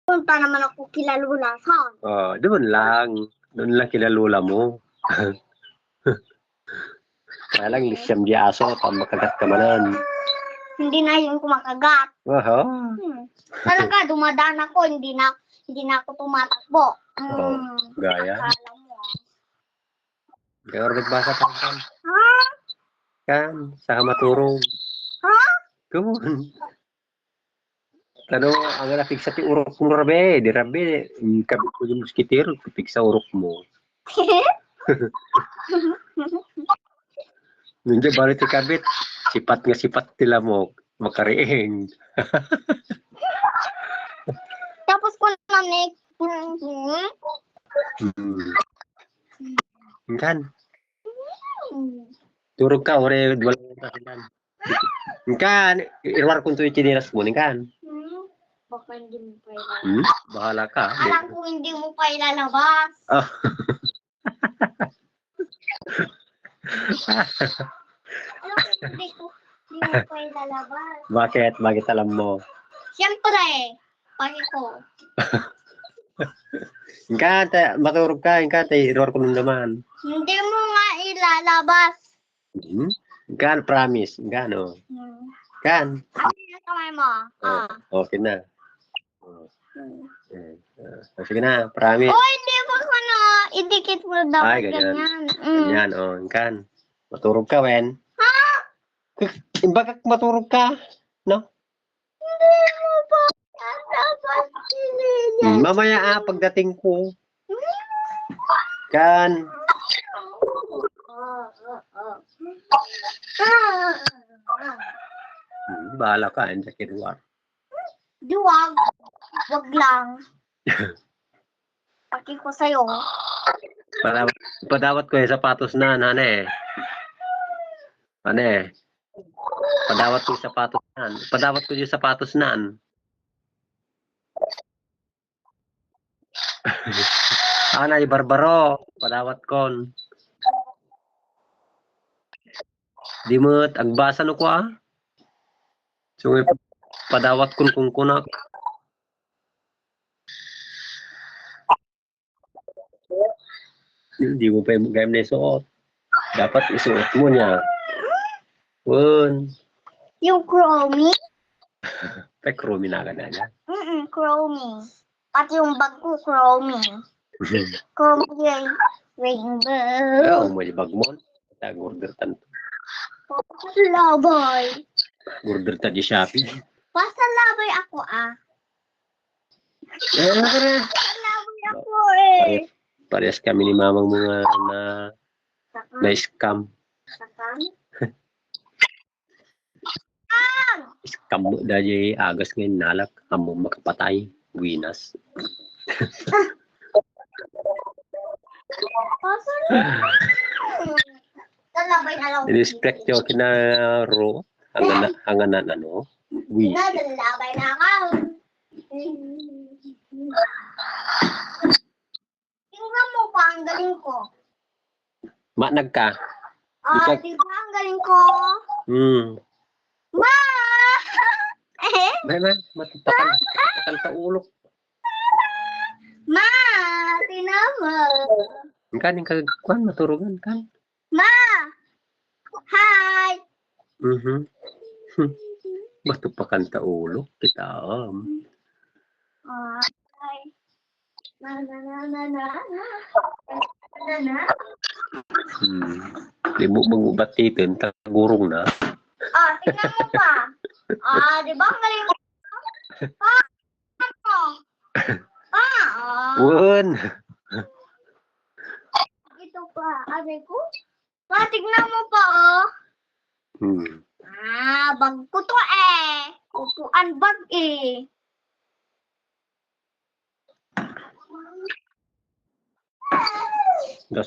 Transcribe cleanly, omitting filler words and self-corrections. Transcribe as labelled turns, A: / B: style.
A: Punta naman ako kila Lula, saan?
B: Doon lang. Doon lang kila lula mo. Kaya lang, lisyam di aso, makagat ka manan.
A: Hindi na yung kumakagat. Talaga, dumadaan ako, hindi na ako tumatakbo.
B: Gaya.
A: Akala mo.
B: Kaya nagbasa ka kan.
A: Ha?
B: Kan, saka maturog.
A: Ha?
B: Come on. Tano, ang nakiksa ti urok mo rabe, di rabe, kabit ko yung muskitero, kapiksa urok mo. Nandiyan balik ti kabit, sipat tila mo, makariing.
A: Tapos ko nanik.
B: Kan, turog ka, ore, wala ka kan. Kan, irwar kung to yung chinilas mo, kan.
A: Baka hindi mo pa ilalabas.
B: Bahala ka.
A: Alam ko hindi mo pa ilalabas. Alam ko hindi mo pa ilalabas.
B: Bakit? Bakit alam mo?
A: Siyempre, pagi ko.
B: Ingkata, maturog ka, ingkata, irwar ko nun naman.
A: Hindi mo nga ilalabas.
B: Kan, promise. Gano? Kan.
A: Ano yung kamay mo?
B: Okay na. Sige na, promise.
A: Oh, hindi mo ko na. Idikit mo dapat ganyan.
B: Ganyan, kan. Maturog ka, Wen.
A: Ha?
B: Bakit maturog ka? No?
A: Hindi mo ba dapat sinili?
B: Mamaya pagdating ko. Kan. Bahala ka, hindi kinuwar.
A: Duwag. Wag lang. Paki ko sa'yo.
B: Padawat ko yung sapatos na, nane. Ane. Padawat ko yung sapatos na. Padawat ko yung sapatos na. Ana, yung barbaro. Padawat ko. Di mo, agbasa no ko So, padawat ko kung kunak. Hindi mo pa yung game na isuot. Dapat isuot mo niya.
A: Yung Chromie?
B: Chromie na ka na niya.
A: Chromie. Pati yung bag ko, Chromie. Chromie rainbow.
B: Mo yung bag mo. Order tan.
A: Labay.
B: Order tan di Shopee.
A: Basta labay ako
B: Labay
A: ako
B: Parehas kami ni mamang mga na scam. Scam mo dahil agas ngayon nalak. Amo makapatay. Winas. In-respect yung kinaro. Hanganan ano. Winas.
A: Labay na ako. Tingnan mo pa ang galing ko.
B: Manag ka.
A: Di ba ang galing ko? Ma!
B: May matupakan sa ulo.
A: Ma! Tinama.
B: Kaning kagkuhan, maturugan kan.
A: Ma! Hi!
B: Matupakan sa ulo. Kita
A: Hi. Na.
B: Di mo mag-ubat dito, tagurong na.
A: Tingnan mo pa. Di ba ang galing ko?
B: Won!
A: Ito pa, ko? Tignan mo pa, bag ko to Upuan bag